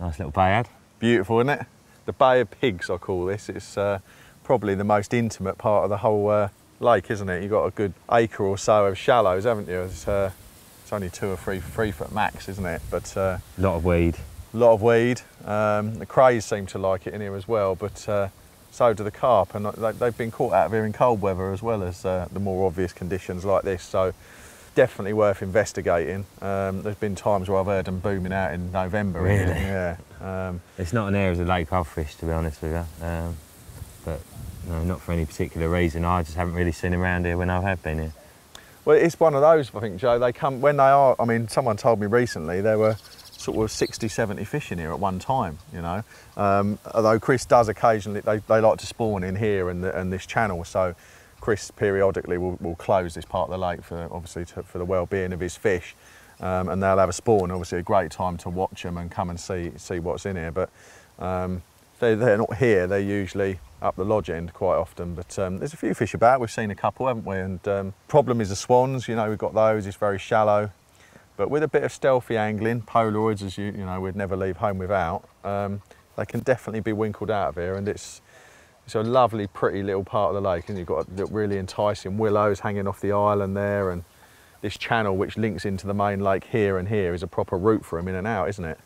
Nice little bayad. Beautiful, isn't it? The Bay of Pigs, I call this. It's probably the most intimate part of the whole lake, isn't it? You've got a good acre or so of shallows, haven't you? It's only 2 or 3 foot max, isn't it? But a lot of weed. A lot of weed. The crays seem to like it in here as well, but so do the carp, and they've been caught out of here in cold weather as well as the more obvious conditions like this. So definitely worth investigating. There's been times where I've heard them booming out in November. Really? Yeah. It's not an area of the lake I've fished, to be honest with you. But no, not for any particular reason. I just haven't really seen them around here when I have been here. Well, it's one of those, I think, Joe. They come when they are. I mean, someone told me recently there were sort of 60, 70 fish in here at one time, you know. Although Chris does occasionally, they like to spawn in here and this channel, so Chris periodically will close this part of the lake for obviously for the well-being of his fish, and they'll have a spawn. Obviously, a great time to watch them and come and see what's in here. But they're not here. They're usually up the lodge end quite often. But there's a few fish about. We've seen a couple, haven't we? And problem is the swans. You know, we've got those. It's very shallow. But with a bit of stealthy angling, Polaroids, as you know, we'd never leave home without, they can definitely be winkled out of here, and it's a lovely, pretty little part of the lake, and you've got really enticing willows hanging off the island there, and this channel which links into the main lake here and here is a proper route for them in and out, isn't it?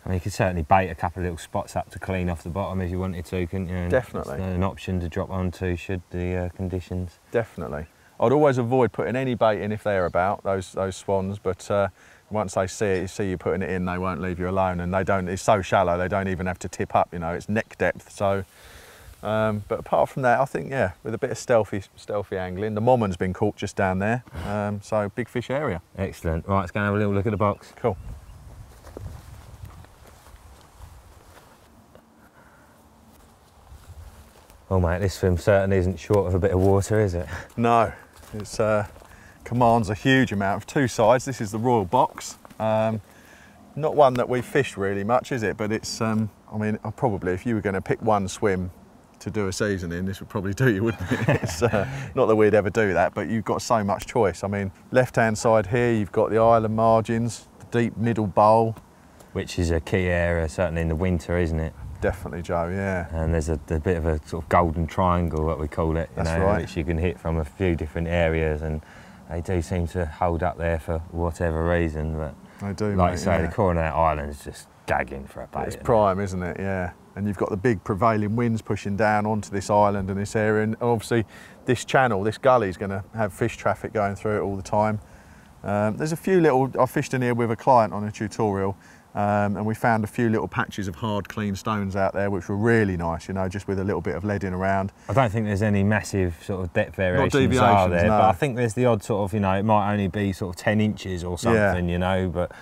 I mean, you could certainly bait a couple of little spots up to clean off the bottom if you wanted to, couldn't you? And definitely. it's an option to drop onto should the conditions. Definitely. I'd always avoid putting any bait in if they're about, those swans, but once they see you putting it in, they won't leave you alone, and they don't. It's so shallow, they don't even have to tip up, you know, it's neck depth. So, but apart from that, I think, yeah, with a bit of stealthy angling, the mommon's been caught just down there, so big fish area. Excellent. Right, let's go and have a little look at the box. Cool. Oh mate, this swim certainly isn't short of a bit of water, is it? No, it's commands a huge amount of 2 sides. This is the Royal Box. Not one that we fish really much, is it? But it's, I mean, probably if you were going to pick one swim to do a season in, this would probably do you, wouldn't it? It's not that we'd ever do that, but you've got so much choice. I mean, left-hand side here, you've got the island margins, the deep middle bowl. Which is a key area, certainly in the winter, isn't it? Definitely, Joe, yeah. And there's a bit of a sort of golden triangle, what we call it, That's right. which you can hit from a few different areas, and they do seem to hold up there for whatever reason. But they do, like mate, you say, yeah. the corner of that island is just gagging for a bait. It's prime, isn't it? Yeah. And you've got the big prevailing winds pushing down onto this island and this area, and obviously this channel, this gully is going to have fish traffic going through it all the time. There's a few little, I fished in here with a client on a tutorial, and we found a few little patches of hard, clean stones out there, which were really nice, you know, just with a little bit of leading around. I don't think there's any massive sort of depth variations deviations, are there, no. but I think there's the odd sort of, you know, it might only be sort of 10 inches or something, you know, but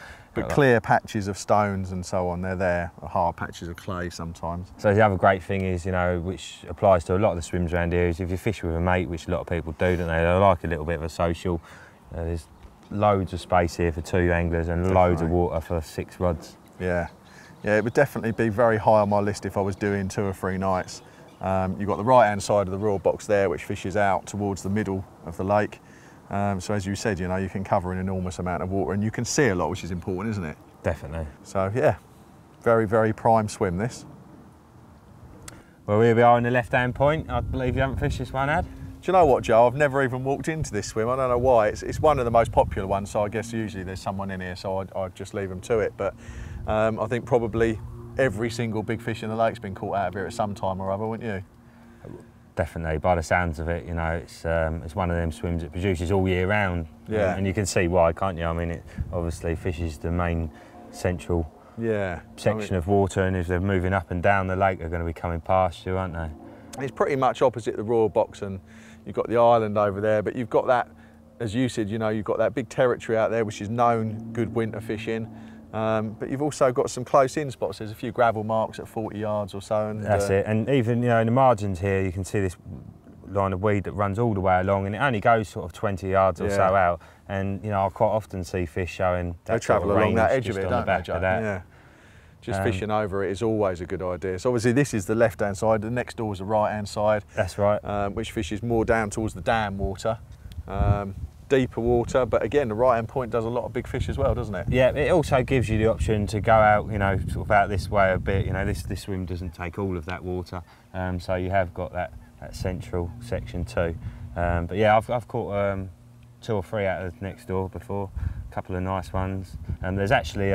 clear patches of stones and so on, they're there, or hard patches of clay sometimes. So the other great thing is, you know, which applies to a lot of the swims around here, is if you fish with a mate, which a lot of people do, don't they? They like a little bit of a social. There's loads of space here for 2 anglers and loads of water for 6 rods. Yeah, it would definitely be very high on my list if I was doing 2 or 3 nights. You've got the right-hand side of the Royal Box there, which fishes out towards the middle of the lake. So as you said, you know, you can cover an enormous amount of water and you can see a lot, which is important, isn't it? Definitely. So yeah, very, very prime swim this. Well, here we are in the left-hand point. I believe you haven't fished this one, Ad? Do you know what, Joe? I've never even walked into this swim. I don't know why. It's one of the most popular ones, so I guess usually there's someone in here, so I'd just leave them to it. But I think probably every single big fish in the lake's been caught out of here at some time or other, wouldn't you? Definitely, by the sounds of it, you know, it's one of them swims that produces all year round. Yeah. And you can see why, can't you? I mean, it obviously fish is the main central section of water, and if they're moving up and down the lake, they're going to be coming past you, aren't they? It's pretty much opposite the Royal Box, and you've got the island over there, but you've got that, as you said, you know, you've got that big territory out there, which is known good winter fishing. But you've also got some close-in spots. There's a few gravel marks at 40 yards or so. And, that's it. And even, you know, in the margins here, you can see this line of weed that runs all the way along, and it only goes sort of 20 yards or so out. And, you know, I quite often see fish showing that they travel along that edge of it, don't they, Joe? That. Yeah. Just fishing over it is always a good idea. So obviously this is the left-hand side. The next door is the right-hand side. That's right. Which fishes more down towards the dam water. deeper water, but again, the right-hand point does a lot of big fish as well, doesn't it? Yeah, it also gives you the option to go out, you know, sort of out this way a bit. You know, this swim doesn't take all of that water, so you have got that central section too. But yeah, I've caught 2 or 3 out of next door before, a couple of nice ones. And there's actually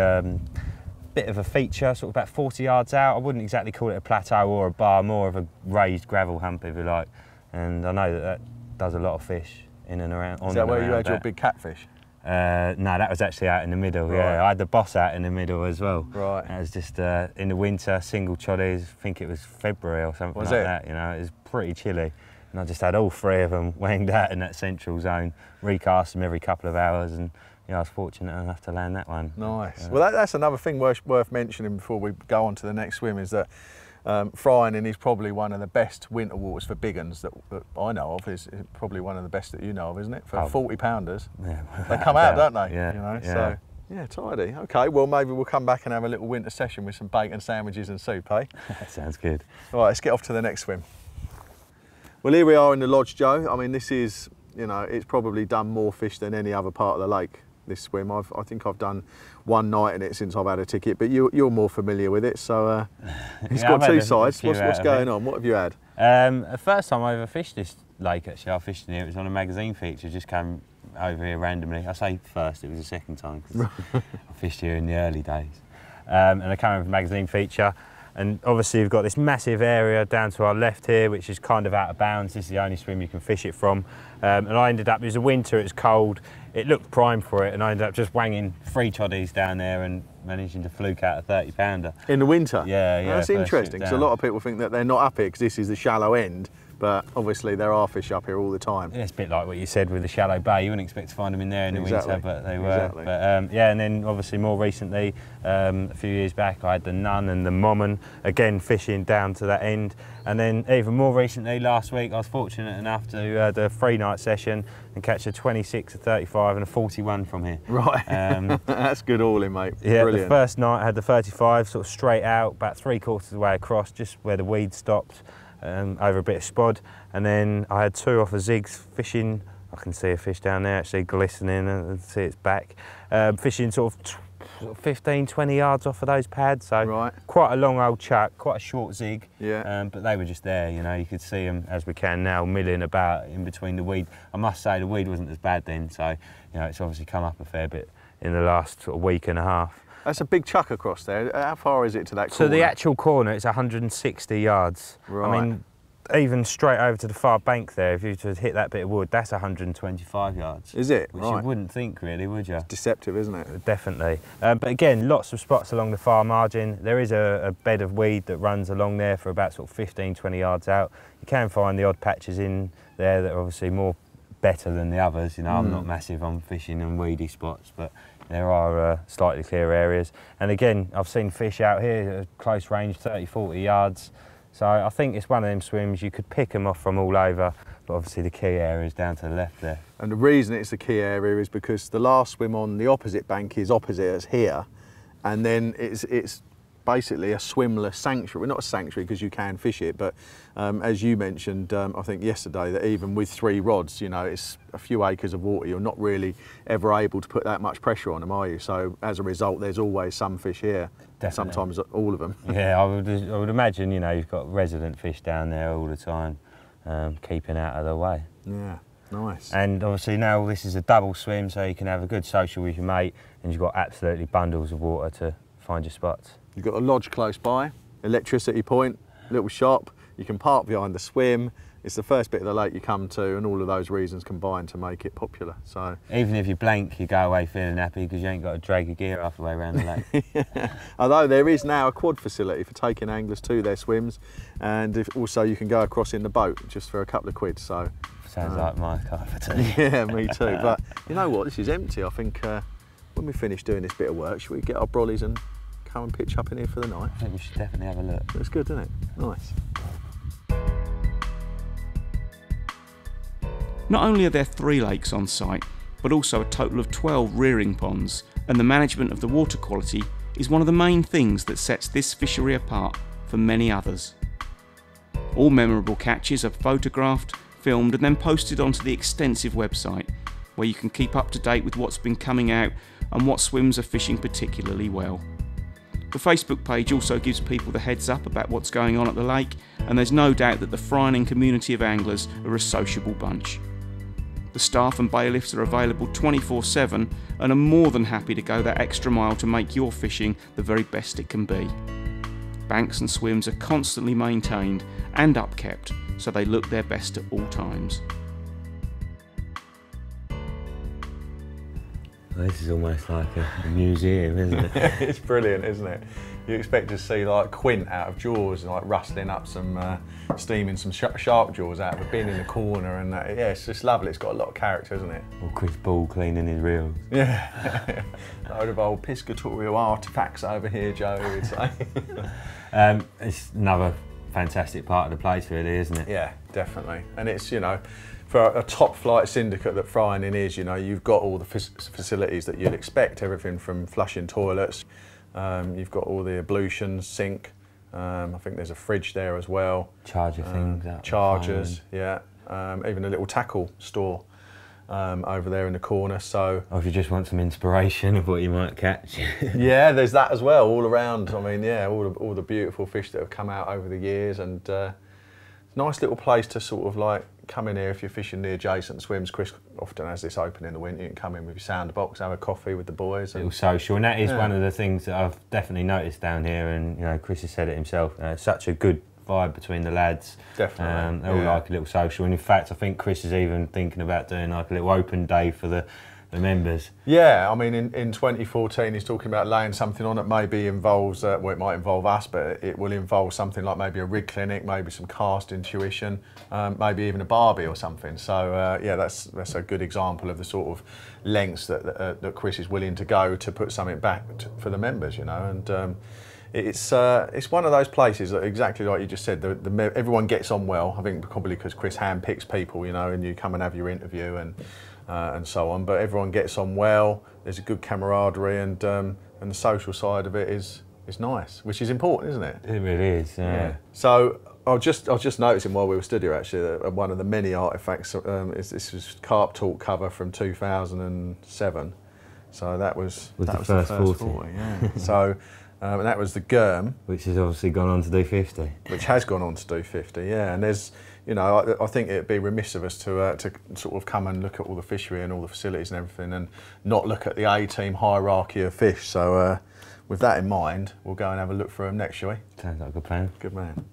bit of a feature, sort of about 40 yards out. I wouldn't exactly call it a plateau or a bar, more of a raised gravel hump, if you like. And I know that does a lot of fish in and around. Is that where you had your big catfish? No, that was actually out in the middle. Right. Yeah, I had the boss out in the middle as well. Right. It was just in the winter, single choddies. I think it was February or something that. You know, it was pretty chilly. And I just had all 3 of them wanged out in that central zone, recast them every couple of hours, and yeah, I was fortunate enough to land that one. Nice. Well, that's another thing worth mentioning before we go on to the next swim, is that Fryerning is probably one of the best winter waters for big uns that I know of. Is probably one of the best that you know of, isn't it? For 40-pounders. Yeah, they come out, don't they? Yeah. You know, so yeah, tidy. Okay, well maybe we'll come back and have a little winter session with some bacon sandwiches and soup, eh? That sounds good. All right, let's get off to the next swim. Well, here we are in the lodge, Joe. I mean, this is, you know, it's probably done more fish than any other part of the lake, this swim. I think I've done 1 night in it since I've had a ticket, but you're more familiar with it, so it's got 2 sides. What's going on? What have you had? The first time I ever fished this lake, actually, I fished in here, it was on a magazine feature, just came over here randomly. I say first, it was the second time, because I fished here in the early days. And I came over a magazine feature, and obviously we've got this massive area down to our left here, which is kind of out of bounds. This is the only swim you can fish it from. And I ended up, it was a winter, it was cold, it looked prime for it, and I ended up just wanging 3 choddies down there and managing to fluke out a 30-pounder. In the winter? Yeah, yeah. That's interesting, because a lot of people think that they're not up here because this is the shallow end, but obviously there are fish up here all the time. Yeah, it's a bit like what you said with the shallow bay. You wouldn't expect to find them in there in the winter, but they were. Exactly. But yeah, and then obviously more recently, a few years back, I had the Nun and the Mommon, again fishing down to that end. And then even more recently, last week, I was fortunate enough to do a 3-night session and catch a 26, a 35 and a 41 from here. Right, that's good hauling, mate. Yeah, brilliant. The first night I had the 35, sort of straight out, about 3/4 of the way across, just where the weed stopped. Over a bit of spod, and then I had 2 off of zigs fishing. I can see a fish down there actually glistening and see its back. Fishing sort of 15, 20 yards off of those pads, so quite a long old chuck, quite a short zig. Yeah. But they were just there, you know, you could see them as we can now milling about in between the weed. I must say the weed wasn't as bad then, so you know, it's obviously come up a fair bit in the last sort of week and a half. That's a big chuck across there. How far is it to that corner? So the actual corner, it's 160 yards. Right. I mean, even straight over to the far bank there, if you were to hit that bit of wood, that's 125 yards. Is it? Which you wouldn't think, really, would you? It's deceptive, isn't it? Definitely. But again, lots of spots along the far margin. There is a bed of weed that runs along there for about sort of 15, 20 yards out. You can find the odd patches in there that are obviously more better than the others. You know, I'm not massive on fishing and weedy spots, but there are slightly clearer areas. And again, I've seen fish out here at close range, 30, 40 yards. So I think it's one of them swims, you could pick them off from all over, but obviously the key area is down to the left there. And the reason it's the key area is because the last swim on the opposite bank is opposite us here, and then it's basically a swimless sanctuary. Well, not a sanctuary because you can fish it, but as you mentioned, I think yesterday, that even with 3 rods, you know, it's a few acres of water, you're not really ever able to put that much pressure on them, are you? So as a result, there's always some fish here. Definitely. Sometimes all of them. Yeah, I would imagine, you know, you've got resident fish down there all the time, keeping out of the way. Yeah, nice. And obviously now this is a double swim, so you can have a good social with your mate, and you've got absolutely bundles of water to find your spots. You've got a lodge close by, electricity point, little shop, you can park behind the swim. It's the first bit of the lake you come to, and all of those reasons combine to make it popular. So even if you're blank, you go away feeling happy because you ain't got to drag your gear half the way around the lake. Yeah. Although there is now a quad facility for taking anglers to their swims, and also you can go across in the boat just for a couple of quid. So sounds like my type of tea. Yeah, me too. But you know what? This is empty. I think when we finish doing this bit of work, should we get our brollies and come and pitch up in here for the night? I think we should definitely have a look. That's good, isn't it? Nice. Not only are there 3 lakes on site, but also a total of 12 rearing ponds, and the management of the water quality is one of the main things that sets this fishery apart from many others. All memorable catches are photographed, filmed and then posted onto the extensive website, where you can keep up to date with what's been coming out and what swims are fishing particularly well. The Facebook page also gives people the heads up about what's going on at the lake, and there's no doubt that the Fryerning community of anglers are a sociable bunch. The staff and bailiffs are available 24/7 and are more than happy to go that extra mile to make your fishing the very best it can be. Banks and swims are constantly maintained and upkept, so they look their best at all times. This is almost like a museum, isn't it? It's brilliant, isn't it? You expect to see like Quint out of Jaws, like rustling up some, steaming some shark jaws out of a bin in the corner, and yeah, it's just lovely. It's got a lot of character, isn't it? Or Chris Ball cleaning his reels. Yeah, a load of old piscatorial artefacts over here, Joe, we'd say. It's another fantastic part of the place, really, isn't it? Yeah, definitely. And it's, you know, for a top flight syndicate that Fryerning is, you know, you've got all the facilities that you'd expect, everything from flushing toilets, you've got all the ablutions, sink, I think there's a fridge there as well. Charger things. Chargers, yeah. Even a little tackle store over there in the corner. So, or if you just want some inspiration of what you might catch. Yeah, there's that as well, all around. I mean, yeah, all the beautiful fish that have come out over the years, and nice little place to sort of like come in here if you're fishing the adjacent swims. Chris often has this open in the winter. You can come in with your sound box, have a coffee with the boys. Little social, and that is one of the things that I've definitely noticed down here. And you know, Chris has said it himself. Such a good vibe between the lads. Definitely. They all like a little social, and in fact, I think Chris is even thinking about doing like a little open day for the members. Yeah, I mean, in 2014, he's talking about laying something on that maybe involves, well, it might involve us, but it will involve something like maybe a rig clinic, maybe some casting tuition, maybe even a barbie or something. So yeah, that's a good example of the sort of lengths that Chris is willing to go to put something back for the members, you know. And it's one of those places that, exactly like you just said, everyone gets on well. I think probably because Chris handpicks people, you know, and you come and have your interview and so on. But everyone gets on well. There's a good camaraderie, and the social side of it is nice, which is important, isn't it? It really is. Yeah. So I was just noticing while we were stood here actually that one of the many artefacts is this was Carp Talk cover from 2007. So that was the first 40. Yeah. So. And that was the Germ, which has obviously gone on to do 50. Which has gone on to do 50, yeah. And there's, you know, I think it'd be remiss of us to sort of come and look at all the fishery and all the facilities and everything, and not look at the A-team hierarchy of fish. So with that in mind, we'll go and have a look for them next, shall we? Sounds like a good plan. Good man.